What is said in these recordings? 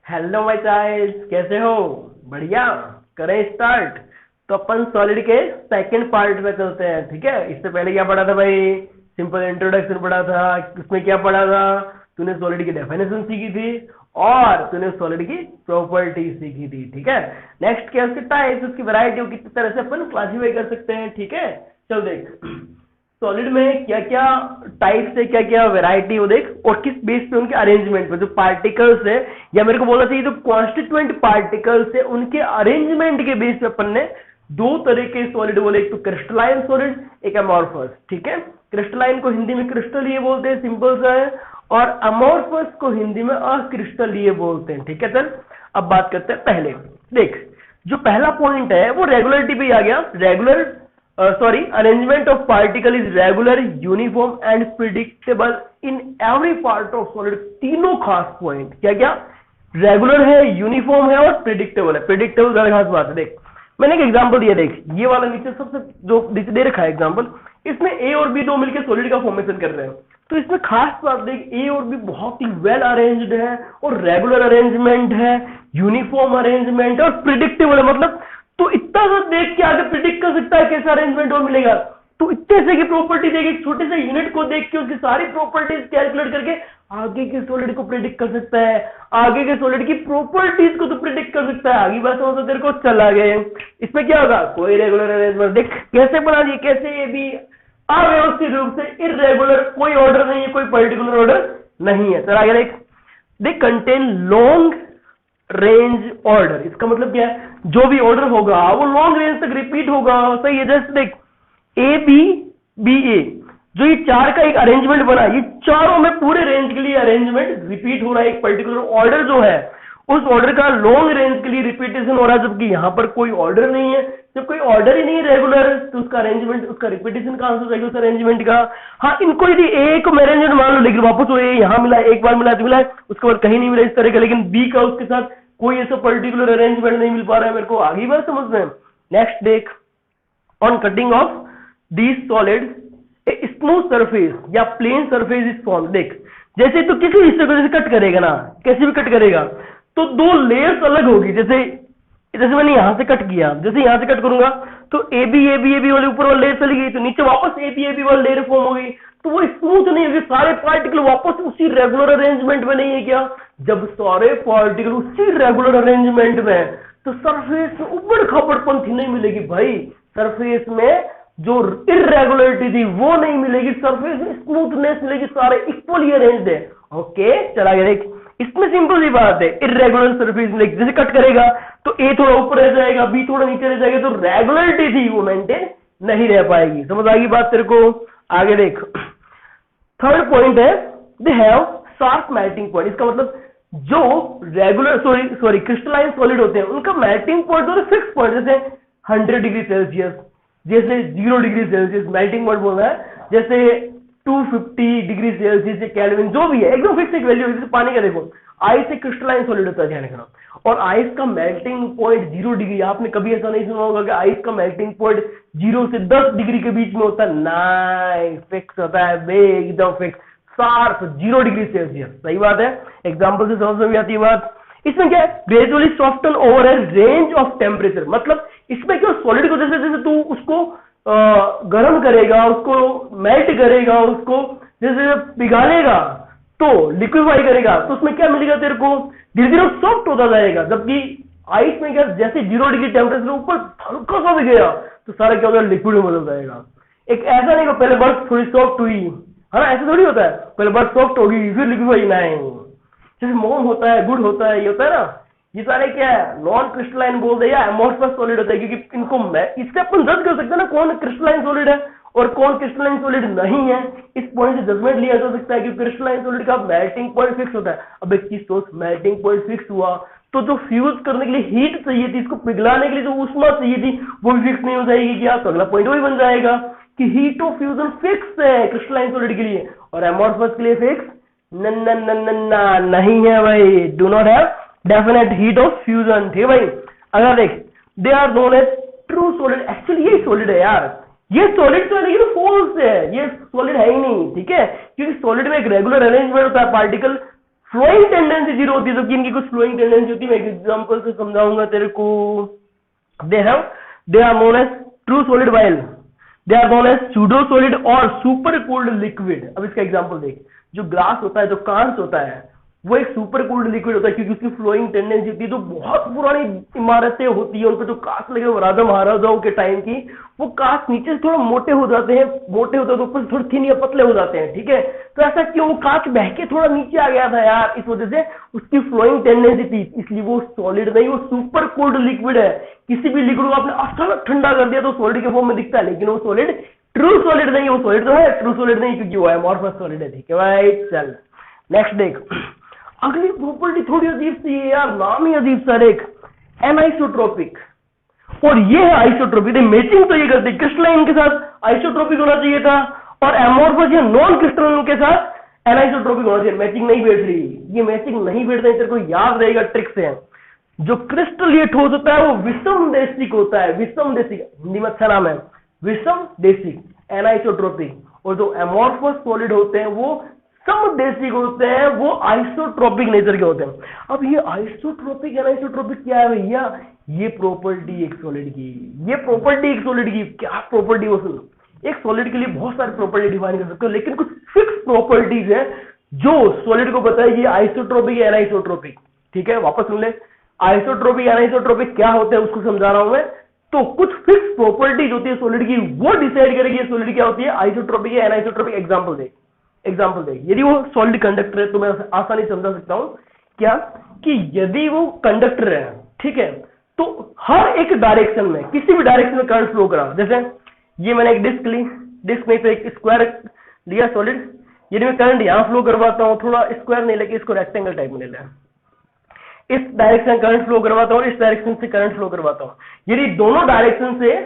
Hello my child, कैसे हो? बढ़िया। करें स्टार्ट। तो अपन सॉलिड के सेकंड पार्ट में चलते हैं, ठीक है। इससे पहले क्या पढ़ा था भाई? सिंपल इंट्रोडक्शन पढ़ा था। उसमें क्या पढ़ा था? तूने सॉलिड की डेफिनेशन सीखी थी और तूने सॉलिड की प्रॉपर्टी सीखी थी, ठीक है। नेक्स्ट क्या, उसके टाइप्स, उसकी वैरायटी, किस तरह से अपन क्लासिफाई कर सकते हैं, ठीक है। चल देख, सॉलिड में क्या क्या टाइप्स है, क्या क्या वैरायटी हो देख, और किस बेस पे उनके अरेंजमेंट पे जो पार्टिकल्स है, या मेरे को बोलना चाहिए जो कॉन्स्टिट्यूएंट पार्टिकल्स है उनके अरेंजमेंट के बेस पे अपन ने दो तरह के सॉलिड बोले, एक तो क्रिस्टलाइन सॉलिड, एक अमोर्फस, ठीक है। क्रिस्टलाइन को हिंदी में क्रिस्टलीय बोलते हैं, सिंपल सा है, और अमोर्फस को हिंदी में अक्रिस्टलीय बोलते हैं, ठीक है। चल अब बात करते हैं। पहले देख, जो पहला पॉइंट है वो रेगुलरिटी पे आ गया। Regular arrangement of particle is regular, uniform and predictable in every part of solid। तीनों खास पॉइंट क्या क्या? रेगुलर है, यूनिफॉर्म है और प्रिडिक्टेबल है। प्रिडिक्टेबल ज्यादा खास बात है। देख, मैंने एक एग्जांपल दिया, देख ये वाला नीचे सबसे जो दे रखा है एग्जांपल, इसमें ए और बी दो मिलकर सॉलिड का फॉर्मेशन कर रहे हैं। तो इसमें खास बात देख, ए और बी बहुत ही वेल अरेंज्ड है और रेगुलर अरेंजमेंट है, यूनिफॉर्म अरेंजमेंट है और प्रिडिक्टेबल है। मतलब तो इतना सा देख के आगे प्रिडिक्ट कर सकता है कैसा अरेंजमेंट और मिलेगा। तो इतने से की प्रॉपर्टी देख, एक छोटे से यूनिट को देख के उसकी सारी प्रॉपर्टीज कैलकुलेट करके आगे के सॉलिड को प्रिडिक्ट कर सकता है, आगे के सॉलिड की प्रॉपर्टीज को तो प्रिडिक्ट कर सकता है। आगे बात हो तो तेरे को चला गए। इसमें क्या होगा? कोई रेगुलर अरेंजमेंट देख कैसे बना दिए, कैसे ये भी अव्यवस्थित रूप से इरेगुलर, कोई ऑर्डर नहीं है, कोई पर्टिकुलर ऑर्डर नहीं है। चल आगे देख, they contain long range order. इसका मतलब क्या है? जो भी ऑर्डर होगा वो लॉन्ग रेंज तक रिपीट होगा, सही है। जैसे देख, ए बी बी ए, जो ये चार का एक अरेंजमेंट बना, ये चारों में पूरे रेंज के लिए अरेंजमेंट रिपीट हो रहा है। एक पर्टिकुलर ऑर्डर जो है उस ऑर्डर का लॉन्ग रेंज के लिए रिपीटेशन हो रहा है, जबकि यहां पर कोई ऑर्डर नहीं है। जब कोई ऑर्डर ही नहीं है रेगुलर, तो उसका अरेंजमेंट, उसका रिपीटेशन कहां से जाएगा उस अरेंजमेंट का? हाँ, इनको यदि ए को अरेंजमेंट मान लो, लेकिन वापस वो ए यहां मिला, एक बार मिला तो मिला, उसके बाद कहीं नहीं मिला इस तरह का, लेकिन बी का उसके साथ कोई ऐसा पर्टिकुलर अरेंजमेंट नहीं मिल पा रहा है मेरे को। आगे बात समझ में? नेक्स्ट देख, on cutting of these solid a smooth surface या प्लेन सरफेस इज फॉर्म। देख, जैसे तो किसी हिस्से को जैसे कट करेगा ना, कैसे भी कट करेगा तो दो लेयर्स अलग होगी। जैसे जैसे मैंने यहां से कट किया, जैसे यहां से कट करूंगा तो ए बी वाले ऊपर वाली लेयर चली गई, तो नीचे वापस ए बी वाली लेयर फॉर्म हो गई, तो वो स्मूथ नहीं होगी। सारे पार्टिकल वापस उसी रेगुलर अरेंजमेंट में नहीं है क्या? जब सारे पार्टिकल उसी रेगुलर अरेंजमेंट में, तो सरफेस में उबड़ खाबड़पंथी नहीं मिलेगी भाई। सरफेस में जो इरेगुलरिटी थी वो नहीं मिलेगी, सरफेस में स्मूथनेस मिलेगी, सारे इक्वली अरेंज्ड है। ओके, चला गया। देख, इसमें सिंपल सी बात है, इरेगुलर सरफेस मिलेगी। जैसे कट करेगा तो ए थोड़ा ऊपर रह जाएगा, बी थोड़ा नीचे रह जाएगा, तो रेगुलरिटी थी वो मेंटेन नहीं रह पाएगी। समझ आएगी बात तेरे को? आगे देख, थर्ड पॉइंट है, they have sharp melting point. इसका मतलब जो रेगुलर सॉरी क्रिस्टलाइन सॉलिड होते हैं उनका मेल्टिंग पॉइंट होता है फिक्स पॉइंट। जैसे 100 डिग्री सेल्सियस, जैसे 0 डिग्री सेल्सियस मेल्टिंग पॉइंट बोल रहा है, जैसे 250 डिग्री सेल्सियस या केल्विन, जो भी है एकदम फिक्स एक वैल्यू है। जैसे पानी का देखो, आइस एक क्रिस्टलाइन सॉलिड होता है, ध्यान रखना, और आइस का मेल्टिंग पॉइंट 0 डिग्री। आपने कभी ऐसा नहीं सुना होगा कि आइस का मेल्टिंग पॉइंट 0 से 10 डिग्री के बीच में होता है। नहीं, फिक्स होता है बे, एकदम फिक्स, शार्प 0 डिग्री सेल्सियस। सही बात है, एग्जाम्पल से समझ में भी आती है बात। इसमें क्या है? Gradually soften over A range of temperature. मतलब इसमें क्या, सॉलिड को जैसे जैसे तू उसको गर्म करेगा, उसको मेल्ट करेगा, उसको जैसे पिघालेगा तो लिक्विफाई करेगा, तो उसमें क्या मिलेगा तेरे को? धीरे धीरे सॉफ्ट होता जाएगा। जबकि आइस में क्या, जैसे 0 डिग्री टेम्परेचर ऊपर हल्का सा भी गया तो सारा क्या होगा? लिक्विड में बदल जाएगा। एक ऐसा नहीं कि पहले बर्फ थोड़ी सॉफ्ट हुई, है ना, ऐसा थोड़ी होता है, पहले बर्फ सॉफ्ट होगी फिर लिक्विफाई। नहीं, जैसे मोम होता है, गुड़ होता है, ये होता है ना, ये सारे क्या है? नॉन क्रिस्टलाइन बोल दे या अमोर्फस सॉलिड होता है, क्योंकि इनको इससे अपन जज कर सकते हैं ना कौन क्रिस्टलाइन सॉलिड है और कौन क्रिस्टलाइन सॉलिड नहीं है। इस पॉइंट से जजमेंट लिया जा सकता है कि क्रिस्टलाइन सॉलिड का मेल्टिंग पॉइंट फिक्स होता है। अब एक चीज सोच, मेल्टिंग पॉइंट फिक्स हुआ तो जो फ्यूज करने के लिए हीट चाहिए थी, इसको पिघलाने के लिए जो ऊष्मा चाहिए थी, वो भी फिक्स नहीं हो जाएगी क्या? तो अगला पॉइंट वही बन जाएगा कि हीट ऑफ फ्यूजन फिक्स है क्रिस्टलाइन सॉलिड के लिए और अमोर्फस के लिए फिक्स नहीं है भाई। Do not have definite heat of fusion, ठीक है भाई। अगर देख, they are known as true solid. Actually ये सॉलिड है यार, ये सॉलिड तो है लेकिन फॉल्स है, ये सॉलिड है ही नहीं, ठीक है, क्योंकि सॉलिड में एक रेगुलर अरेंजमेंट होता है, पार्टिकल फ्लोइंग टेंडेंसी जीरो होती है, जबकि इनकी कुछ फ्लोइंग टेंडेंसी होती है। मैं एक एग्जांपल से समझाऊंगा तेरे को। They are known as true solid while they are known as pseudo solid और सुपर कूल्ड लिक्विड। अब इसका एग्जांपल देख, जो ग्लास होता है, जो कांच होता है, वो एक सुपर कूल्ड लिक्विड होता है क्योंकि उसकी फ्लोइंग टेंडेंसी होती है। तो बहुत पुरानी इमारतें होती है, उन पे जो कांच लगे हुए राजा महाराजाओं के टाइम की, वो कांच नीचे से थोड़ा मोटे हो जाते हैं, मोटे होते हैं तो ऊपर से थोड़े थिन या पतले हो जाते हैं, ठीक है। तो ऐसा क्यों, वो कांच बह के थोड़ा नीचे आ गया था यार, इस वजह से उसकी फ्लोइंग टेंडेंसी थी, इसलिए वो सॉलिड नहीं, वो सुपर कोल्ड लिक्विड है। किसी भी लिक्विड को आपने अचानक ठंडा कर दिया तो सॉलिड के फॉर्म में दिखता है, लेकिन वो सॉलिड ट्रू सॉलिड नहीं, वो सॉलिड तो है, ट्रू सॉलिड नहीं, क्योंकि वो अमॉर्फस सॉलिड है, ठीक है भाई। चल नेक्स्ट देख, अगली प्रॉपर्टी थोड़ी अजीब सी है यार, नाम ही अजीब सा। एक एनाइसोट्रोपिक, और ये है आइसोट्रोपिक। मैचिंग तो ये करती, क्रिस्टलाइन के साथ आइसोट्रोपिक होना चाहिए था, और एमोर्फस या नॉन क्रिस्टलाइन के साथ एनाइसोट्रोपिक होना चाहिए। मैचिंग नहीं बैठ रही, ये मैचिंग नहीं बैठ रही, तेरे को याद रहेगा ट्रिक से। जो क्रिस्टल ये ठोस होता है वो विषम देशिक होता है, विषम देशिक, हिंदी में अच्छा नाम है विषम देशिक, एनाइसोट्रोपिक। और जो एमोर्फस सॉलिड होते हैं वो समदेशिक होते हैं, वो आइसोट्रोपिक नेचर के होते हैं। अब ये आइसोट्रोपिक एनाइसोट्रोपिक क्या है भैया, ये प्रॉपर्टी एक सॉलिड की, ये प्रॉपर्टी एक सॉलिड की। क्या प्रॉपर्टी हो, एक सॉलिड के लिए बहुत सारी प्रॉपर्टी डिफाइन कर सकते हो, लेकिन कुछ फिक्स प्रॉपर्टीज है जो सॉलिड को बताएगी आइसोट्रोपिक या एनाइसोट्रोपिक, ठीक है। वापस सुन ले, आइसोट्रोपिक एनाइसोट्रोपिक क्या होते हैं उसको समझा रहा हूं मैं। तो कुछ फिक्स प्रॉपर्टीज होती है सॉलिड की, वो डिसाइड करेगी सॉलिड क्या होती है, आइसोट्रोपिक या एनाइसोट्रोपिक। एग्जाम्पल देख, यदि वो सॉलिड कंडक्टर है तो मैं आसानी समझा सकता हूं क्या, कि यदि वो कंडक्टर है, ठीक है, तो हर एक डायरेक्शन में, किसी भी डायरेक्शन में करंट फ्लो करा। जैसे ये मैंने एक डिस्क ली, डिस्क नहीं तो एक स्क्वायर लिया सॉलिड, यदि मैं करंट यहां फ्लो करवाता हूं, थोड़ा स्क्वायर नहीं लेके इसको रेक्टेंगल टाइप में ले लें, इस डायरेक्शन करंट फ्लो करवाता हूं, इस डायरेक्शन से करंट फ्लो करवाता हूं। यदि दोनों डायरेक्शन से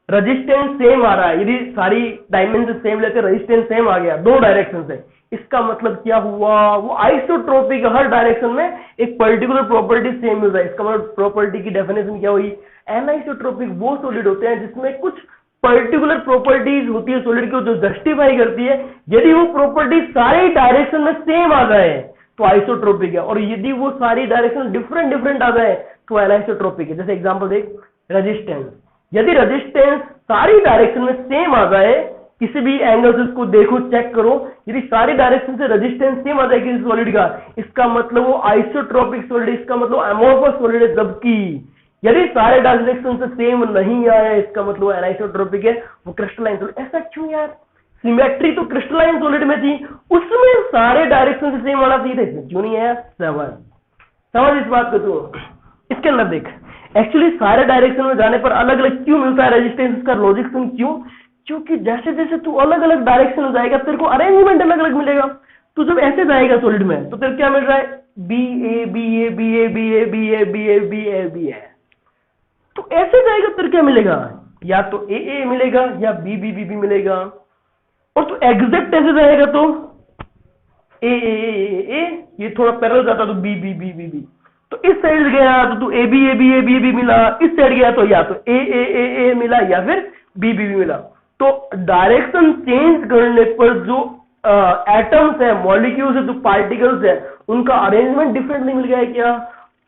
रेजिस्टेंस सेम आ रहा है, यदि सारी डायमेंशन सेम लेते रेजिस्टेंस सेम आ गया दो डायरेक्शन से, इसका मतलब क्या हुआ, वो आइसोट्रोपिक, हर डायरेक्शन में एक पर्टिकुलर प्रॉपर्टी सेम मिल रहा है। इसका मतलब प्रॉपर्टी की डेफिनेशन क्या हुई, एनाइसोट्रोपिक वो सॉलिड होते हैं जिसमें कुछ पर्टिकुलर प्रॉपर्टीज होती है सॉलिड की जो जस्टिफाई करती है। यदि वो प्रॉपर्टी सारी डायरेक्शन में सेम आ जाए तो आइसोट्रोपिक है, और यदि वो सारी डायरेक्शन डिफरेंट आ जाए तो एनाइसोट्रोपिक है। जैसे एग्जांपल देख, रेजिस्टेंस, यदि रेजिस्टेंस सारी डायरेक्शन में सेम आ जाए, किसी भी एंगल से उसको देखो, चेक करो, यदि सारी डायरेक्शन से रेजिस्टेंस सेम आ जाए किसी सॉलिड का, इसका मतलब वो आइसोट्रोपिक सॉलिड, इसका मतलब अमोर्फस सॉलिड है। जबकि यदि सारे डायरेक्शन से सेम नहीं आया, इसका मतलब एनाइसोट्रोपिक है, वो क्रिस्टलाइन सॉलिड। ऐसा क्यों यार, सिमेट्री तो क्रिस्टलाइन सॉलिड में थी, उसमें सारे डायरेक्शन से सेम आना चाहिए था, इसमें क्यों नहीं आया। समझ इस बात को तू। इसके अंदर देख, एक्चुअली सारे डायरेक्शन में जाने पर अलग अलग क्यों मिलता है रेजिस्टेंस, का लॉजिक सुन क्यों, क्योंकि जैसे जैसे तू अलग अलग डायरेक्शन में जाएगा तेरे को अरेंजमेंट अलग अलग मिलेगा। तू जब ऐसे जाएगा सॉलिड में तो तेरे क्या मिल रहा है, B A B A B A B A B A B A B A B A. तो ऐसे जाएगा तेरे क्या मिलेगा, या तो ए मिलेगा या बी बी बी बी मिलेगा। और तू एग्जैक्ट ऐसे जाएगा तो ए ये थोड़ा पैरेलल जाता तो B B B B B. तो इस साइड गया तो तू A B A B A B A B मिला, इस साइड गया तो या तो ए मिला या फिर बी बी बी मिला। तो डायरेक्शन चेंज करने पर जो एटम्स है, मॉलिक्यूल्स है, जो पार्टिकल्स है, उनका अरेंजमेंट डिफरेंट नहीं मिल गया है क्या,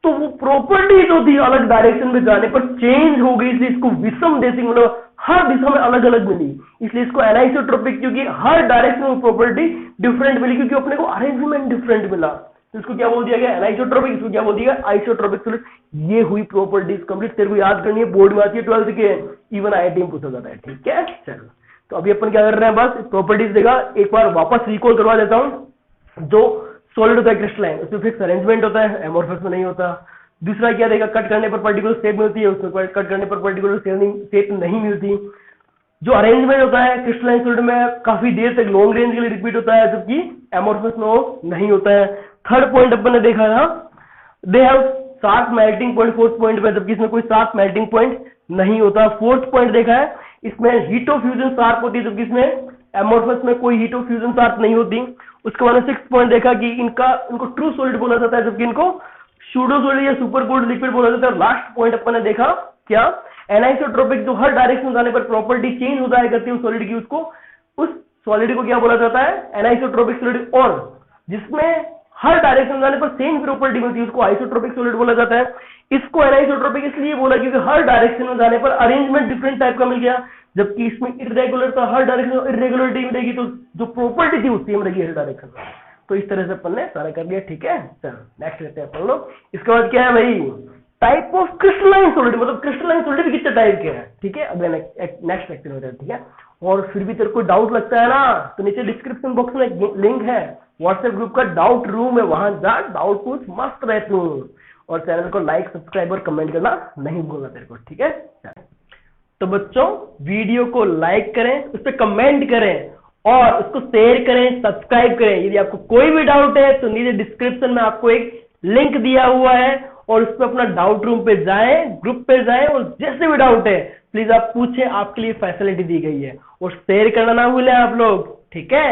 तो वो प्रॉपर्टी जो थी अलग डायरेक्शन में जाने पर चेंज हो गई, इसलिए इसको विषम देशिक, मतलब हर दिशा में अलग अलग मिली, इसलिए इसको एनाइसोट्रोपिक, क्योंकि हर डायरेक्शन में प्रॉपर्टी डिफरेंट मिली, क्योंकि अपने को अरेंजमेंट डिफरेंट मिला। तो इसको क्या बोल दिया गया, एनाइसोट्रोपिक, इसको क्या बोल दिया गया, आइसोट्रोपिक सॉलिड। ये हुई प्रॉपर्टीज कंप्लीट, तेरे को याद करनी है, बोर्ड में आती है 12th के, इवन आईआईटी में पूछा जाता है, ठीक है। चलो, तो अभी अपन क्या कर रहे हैं, बस प्रॉपर्टीज देखा, एक बार वापस रिकॉल करवा देता हूं। जो सॉलिड होता है क्रिस्टलाइन, उसमें फिक्स अरेंजमेंट होता है, एमोर्फस में नहीं होता। दूसरा क्या देखा, कट करने पर पर्टिकुलर शेप मिलती है, उसमें कट करने पर पर्टिकुलर शेप नहीं मिलती। जो अरेंजमेंट होता है क्रिस्टलाइन सॉलिड में काफी देर तक लॉन्ग रेंज के लिए रिपीट होता है, जबकि एमोर्फस में वो नहीं होता है। थर्ड पॉइंट अपन ने देखा था, they have sharp melting point fourth point पे, जबकि इसमें कोई शार्प मेल्टिंग पॉइंट नहीं होता। फोर्थ पॉइंट देखा है, इसमें हीट ऑफ फ्यूजन शार्प होती है, जबकि इसमें एमोर्फस में कोई हीट ऑफ फ्यूजन शार्प नहीं होती। उसके बाद सिक्स्थ पॉइंट देखा कि इनको ट्रू सॉलिड बोला जाता है, जबकि इनको सूडो सॉलिड या सुपर कोल्ड लिक्विड बोला जाता है। लास्ट पॉइंट अपन ने देखा क्या, एनाइसोट्रोपिक, जो हर डायरेक्शन में जाने पर प्रॉपर्टी चेंज हो जाए करती है उस सॉलिड की, उसको, उस सॉलिड को क्या बोला जाता है, एनाइसोट्रोपिक सॉलिड। और जिसमें हर डायरेक्शन में जाने पर सेम प्रॉपर्टी मिलती है, उसको आइसोट्रोपिक सॉलिड बोला जाता है। इसको एनाइसोट्रोपिक इसलिए बोला क्योंकि हर डायरेक्शन में जाने पर अरेंजमेंट डिफरेंट टाइप का मिल गया, जबकि इसमें इरेगुलर था, हर डायरेक्शन में इरेगुलरिटी मिलेगी, तो जो प्रॉपर्टी थी वो सेम रहेगी हर डायरेक्शन में। तो इस तरह से अपन ने सारा कर लिया, ठीक है। चलो नेक्स्ट लेते हैं अपन लोग। इसके बाद क्या है भाई, टाइप ऑफ क्रिस्टलाइन सॉलिड, मतलब क्रिस्टलाइन सॉलिड कितने टाइप के हैं, ठीक है। अगले नेक्स्ट लेक्चर में, ठीक है। और फिर भी तेरे को डाउट लगता है ना, तो नीचे डिस्क्रिप्शन बॉक्स में लिंक है, व्हाट्सएप ग्रुप का डाउट रूम है, वहां जा डाउट पूछ, मस्त रह तू। और चैनल को लाइक, सब्सक्राइब और कमेंट करना नहीं भूलना तेरे को, ठीक है। तो बच्चों वीडियो को लाइक करें, उस पर कमेंट करें और उसको शेयर करें, सब्सक्राइब करें। यदि आपको कोई भी डाउट है तो नीचे डिस्क्रिप्शन में आपको एक लिंक दिया हुआ है, और उस पर अपना डाउट रूम पे जाएं, ग्रुप पे जाएं, और जैसे भी डाउट है प्लीज आप पूछें, आपके लिए फैसिलिटी दी गई है। और शेयर करना ना भूलें आप लोग, ठीक है।